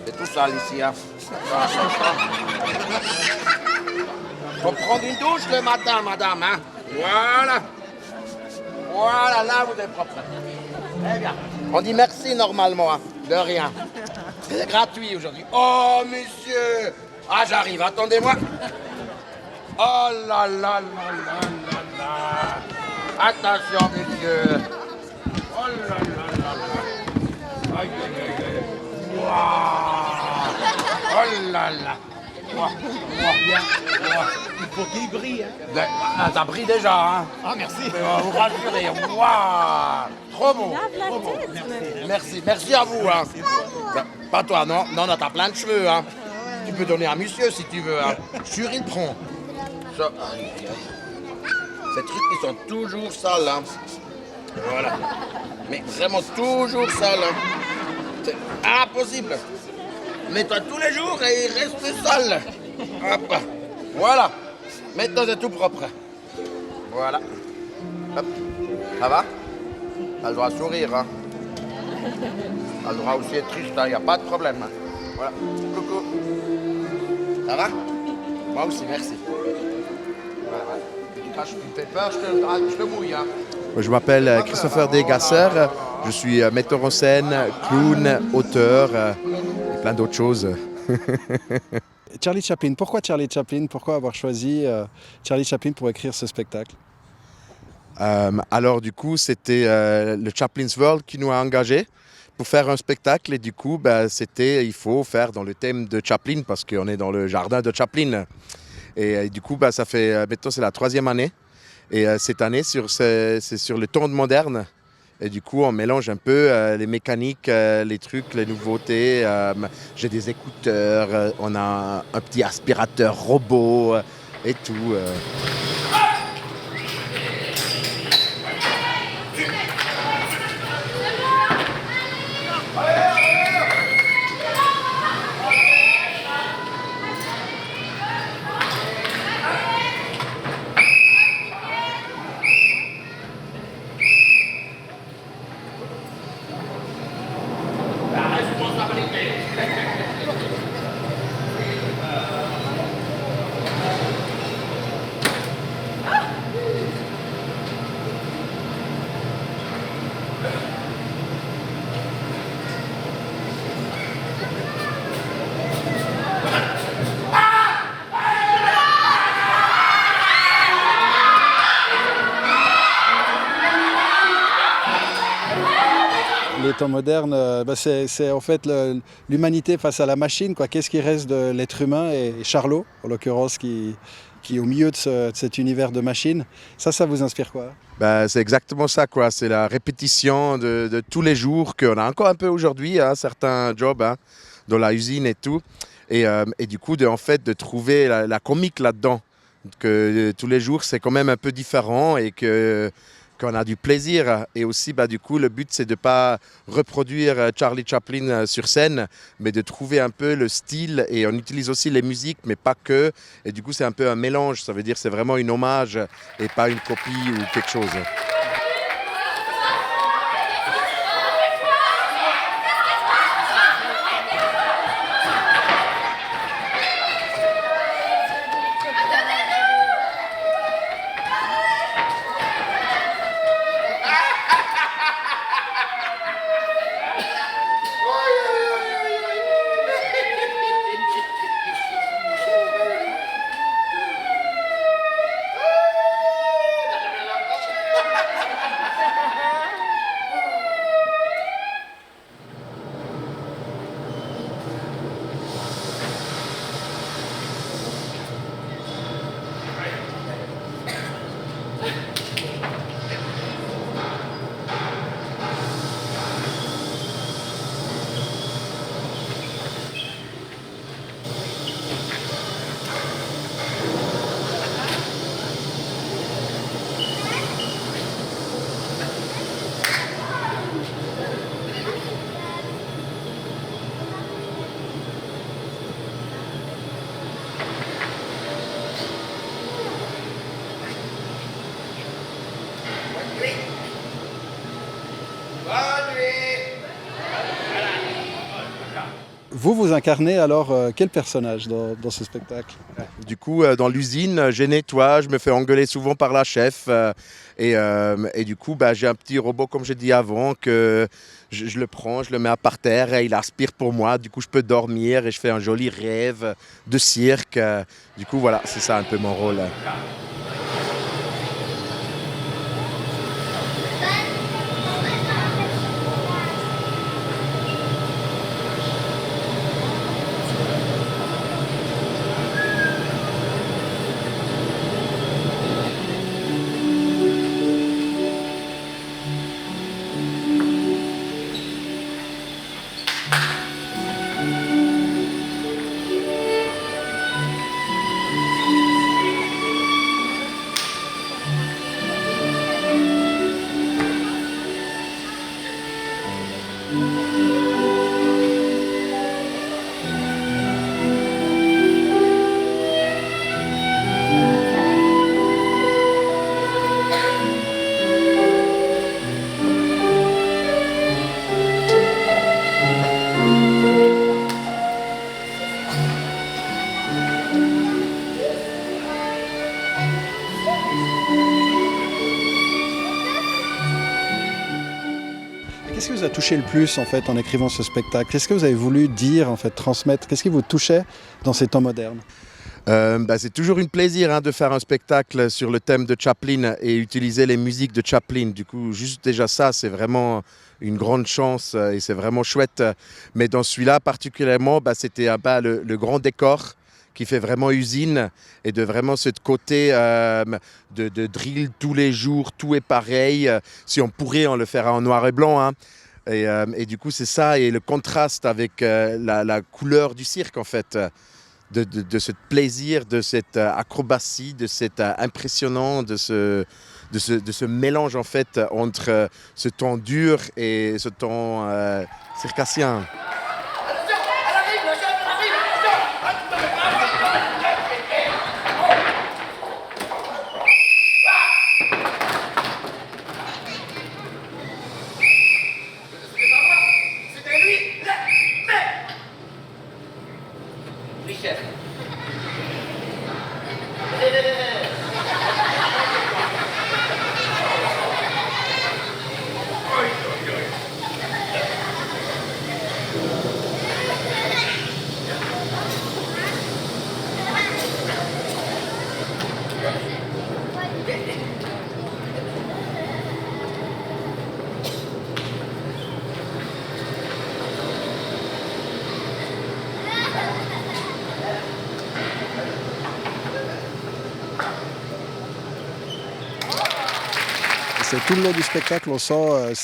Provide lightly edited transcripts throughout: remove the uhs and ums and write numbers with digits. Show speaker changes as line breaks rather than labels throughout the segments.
C'est tout sale ici, hein. Faut prendre une douche le matin, madame, hein. Voilà. Voilà, là, vous êtes propre. Très bien. On dit merci normalement, hein. De rien. C'est gratuit aujourd'hui. Oh, monsieur. Ah, j'arrive, attendez-moi. Oh là là là là là là. Attention, monsieur. Oh là là là là. Aïe, aïe, aïe, aïe. Waouh. Oh là là. Ouah, ouah, ouah.
Il faut qu'il brille. Hein.
Ah, ça brille déjà, hein.
Ah, merci.
Vous rassurez. Waouh. Trop beau.
Lave la
Trop beau.
tête.
Merci, merci à vous, hein. Pas toi, non. Non, non, t'as plein de cheveux, hein. Tu peux donner à monsieur si tu veux, hein. Sûr, il prend. Ça. Ces trucs, ils sont toujours sales, hein. Voilà. Mais vraiment toujours sales, hein. C'est impossible. Mets-toi tous les jours et il reste sale. Hop. Voilà. Maintenant, c'est tout propre. Voilà. Hop. Ça va? T'as le droit de sourire, hein. T'as le droit aussi d'être triste, il n'y a pas de problème. Hein. Voilà. Coucou. Ça va? Moi aussi, merci. Voilà, voilà. Tu craches, tu me fais peur, je te mouille. Hein.
Je m'appelle Christopher Desgasser, je suis metteur en scène, clown, auteur et plein d'autres choses.
Charlie Chaplin, pourquoi Charlie Chaplin? Pourquoi avoir choisi Charlie Chaplin pour écrire ce spectacle?
Alors du coup, c'était le Chaplin's World qui nous a engagés pour faire un spectacle et du coup, il faut faire dans le thème de Chaplin parce qu'on est dans le jardin de Chaplin. Et du coup, ça fait, maintenant c'est la 3e année. Et cette année, c'est sur le temps moderne. Et du coup, on mélange un peu les mécaniques, les trucs, les nouveautés. J'ai des écouteurs, on a un petit aspirateur robot et tout.
Les temps modernes, c'est en fait l'humanité face à la machine. Qu'est-ce qui reste de l'être humain et Charlot, en l'occurrence, qui est au milieu de cet univers de machines. Ça vous inspire quoi?
C'est exactement ça, quoi. C'est la répétition de tous les jours qu'on a encore un peu aujourd'hui, hein, certains jobs hein, dans la usine et tout. Et du coup, de trouver la comique là-dedans. Que tous les jours, c'est quand même un peu différent et qu'on a du plaisir. Et aussi, du coup, le but, c'est de ne pas reproduire Charlie Chaplin sur scène, mais de trouver un peu le style. Et on utilise aussi les musiques, mais pas que. Et du coup, c'est un peu un mélange. Ça veut dire que c'est vraiment une hommage et pas une copie ou quelque chose.
Vous incarnez alors quel personnage dans ce spectacle?
Du coup, dans l'usine, je nettoie, je me fais engueuler souvent par la chef. Et du coup, j'ai un petit robot, comme j'ai dit avant, que je le prends, je le mets par terre et il aspire pour moi. Du coup, je peux dormir et je fais un joli rêve de cirque. Du coup, voilà, c'est ça un peu mon rôle.
Qu'est-ce qui vous a touché le plus en fait en écrivant ce spectacle? Qu'est-ce que vous avez voulu dire, en fait, transmettre? Qu'est-ce qui vous touchait dans ces temps modernes?
C'est toujours un plaisir de faire un spectacle sur le thème de Chaplin et utiliser les musiques de Chaplin. Du coup, juste déjà ça, c'est vraiment une grande chance et c'est vraiment chouette. Mais dans celui-là particulièrement, c'était le grand décor qui fait vraiment usine et de vraiment ce côté de drill tous les jours, tout est pareil. Si on pourrait, on le ferait en noir et blanc. Et du coup, c'est ça et le contraste avec la couleur du cirque en fait. De ce plaisir, de cette acrobatie, de cet impressionnant, de ce mélange en fait entre ce temps dur et ce temps circassien.
C'est tout le long du spectacle, on sent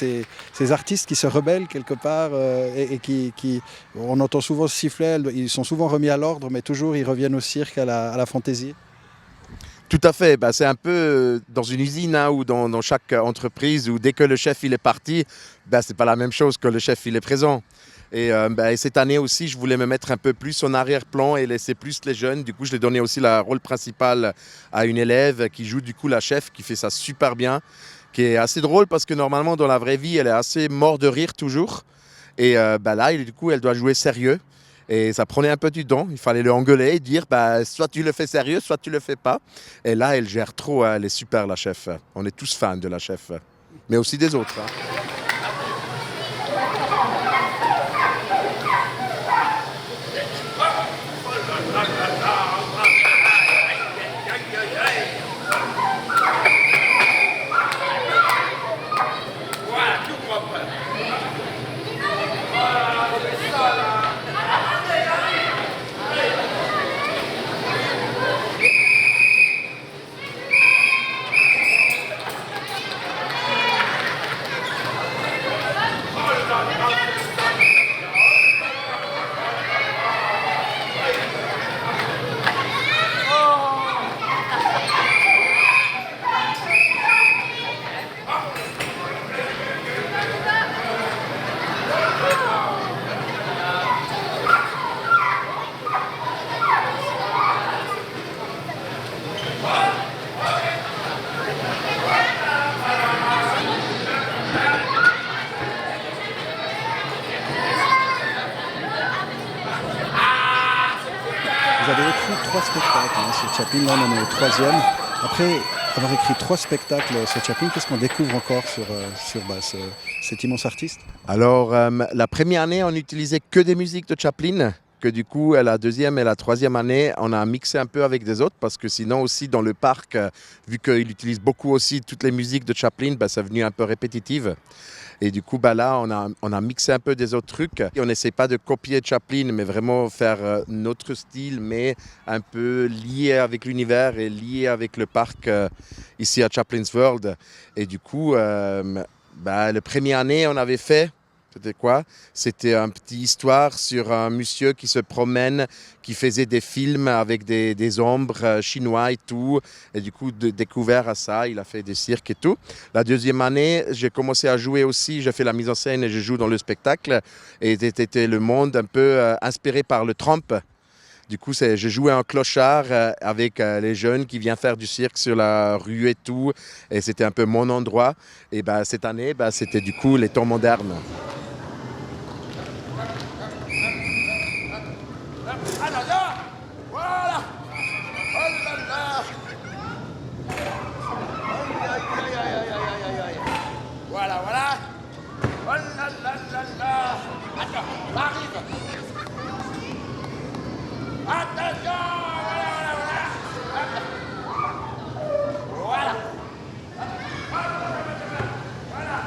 ces artistes qui se rebellent quelque part et qui, on entend souvent ce sifflet, ils sont souvent remis à l'ordre, mais toujours ils reviennent au cirque, à la fantaisie.
Tout à fait, c'est un peu dans une usine ou dans chaque entreprise où dès que le chef il est parti, c'est pas la même chose que le chef il est présent. Et cette année aussi, je voulais me mettre un peu plus en arrière-plan et laisser plus les jeunes. Du coup, je l'ai donné aussi le rôle principal à une élève qui joue du coup la chef, qui fait ça super bien, qui est assez drôle parce que normalement dans la vraie vie, elle est assez morte de rire toujours. Et là, du coup, elle doit jouer sérieux. Et ça prenait un peu du temps. Il fallait le engueuler et dire soit tu le fais sérieux, soit tu le fais pas. Et là, elle gère trop. Elle est super la chef. On est tous fans de la chef, mais aussi des autres.
3 spectacles sur Chaplin. Là, on en est au 3e. Après avoir écrit 3 spectacles sur Chaplin, qu'est-ce qu'on découvre encore sur cet immense artiste?
Alors, la première année, on n'utilisait que des musiques de Chaplin, que du coup, la deuxième et la troisième année, on a mixé un peu avec des autres, parce que sinon aussi, dans le parc, vu qu'il utilise beaucoup aussi toutes les musiques de Chaplin, ça est devenu un peu répétitive. Et du coup, là, on a mixé un peu des autres trucs. Et on n'essaie pas de copier Chaplin, mais vraiment faire notre style, mais un peu lié avec l'univers et lié avec le parc ici à Chaplin's World. Et du coup, la première année, on avait fait, c'était quoi? C'était une petite histoire sur un monsieur qui se promène, qui faisait des films avec des ombres chinois et tout. Et du coup, découvert à ça, il a fait des cirques et tout. La deuxième année, j'ai commencé à jouer aussi. J'ai fait la mise en scène et je joue dans le spectacle. Et c'était le monde un peu inspiré par le Trump. Du coup, je jouais un clochard avec les jeunes qui viennent faire du cirque sur la rue et tout. Et c'était un peu mon endroit. Et cette année, c'était du coup les temps modernes.
Ah là là! Voilà! Oh là là! Aïe, aïe, aïe, aïe, aïe, aïe, aïe. Voilà, voilà! Oh là là là là! Attends, ça arrive! Attention! Voilà, voilà, voilà! Voilà!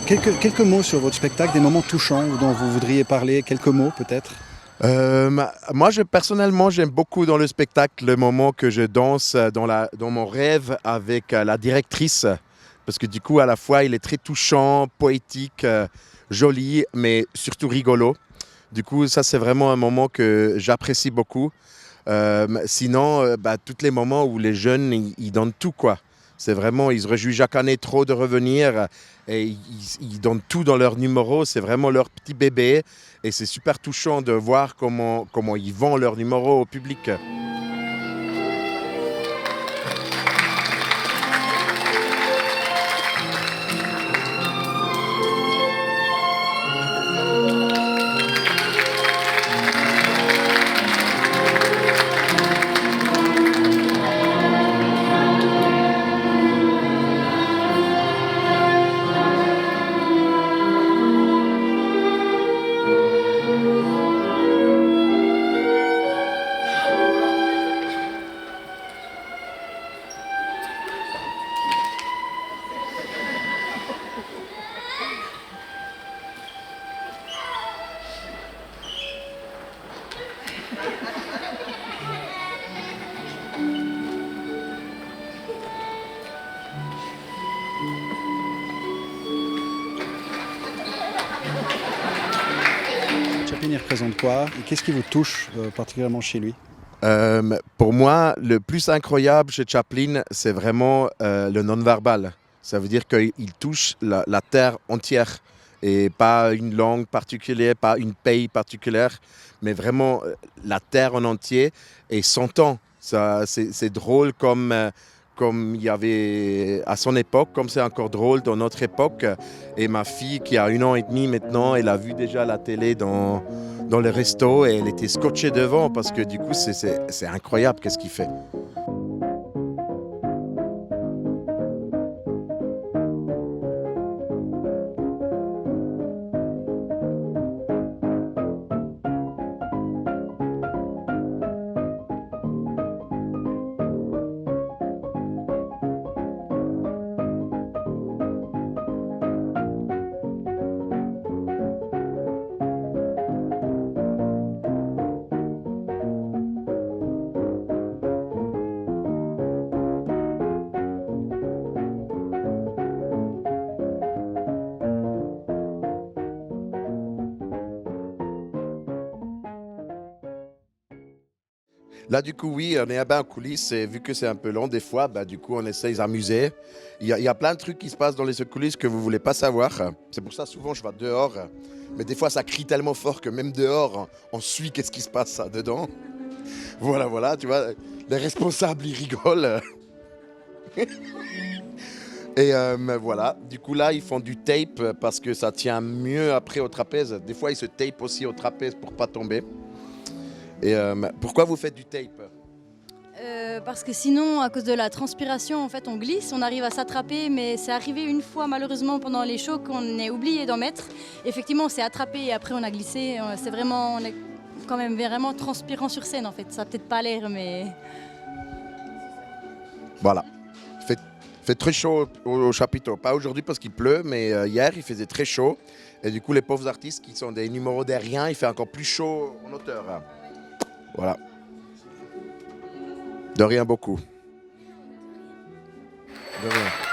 Quelques mots sur votre spectacle, des moments touchants dont vous voudriez parler, quelques mots peut-être?
Moi, personnellement, j'aime beaucoup dans le spectacle le moment que je danse dans mon rêve avec la directrice. Parce que du coup, à la fois, il est très touchant, poétique, joli, mais surtout rigolo. Du coup, ça, c'est vraiment un moment que j'apprécie beaucoup. Sinon, tous les moments où les jeunes, ils donnent tout, quoi. C'est vraiment, ils se réjouissent chaque année trop de revenir et ils donnent tout dans leur numéro. C'est vraiment leur petit bébé et c'est super touchant de voir comment ils vendent leur numéro au public.
Chaplin, il représente quoi? Et qu'est-ce qui vous touche particulièrement chez lui?
Pour moi, le plus incroyable chez Chaplin, c'est vraiment le non-verbal. Ça veut dire qu'il touche la terre entière et pas une langue particulière, pas une pays particulière, mais vraiment la terre en entier et son temps. C'est drôle comme il y avait à son époque, comme c'est encore drôle dans notre époque. Et ma fille, qui a 1 an et demi maintenant, elle a vu déjà la télé dans le resto et elle était scotchée devant parce que du coup, c'est incroyable qu'est-ce qu'il fait. Là, du coup, oui, on est à en coulisses et vu que c'est un peu long des fois, du coup, on essaye de s'amuser. Il y a plein de trucs qui se passent dans les coulisses que vous ne voulez pas savoir. C'est pour ça, souvent, je vais dehors. Mais des fois, ça crie tellement fort que même dehors, on suit qu'est-ce qui se passe dedans. Voilà, tu vois, les responsables, ils rigolent. Et voilà, du coup là ils font du tape parce que ça tient mieux après au trapèze. Des fois ils se tapent aussi au trapèze pour pas tomber. Et pourquoi vous faites du tape?
Parce que sinon, à cause de la transpiration, en fait, on glisse, on arrive à s'attraper, mais c'est arrivé une fois malheureusement pendant les shows qu'on ait oublié d'en mettre. Effectivement, on s'est attrapé et après on a glissé. C'est vraiment, on est quand même vraiment transpirant sur scène en fait. Ça n'a peut-être pas l'air, mais
Voilà. Fait très chaud au chapiteau. Pas aujourd'hui parce qu'il pleut, mais hier il faisait très chaud. Et du coup les pauvres artistes qui sont des numéros derrière, il fait encore plus chaud en hauteur. Hein. Voilà. De rien beaucoup. De rien.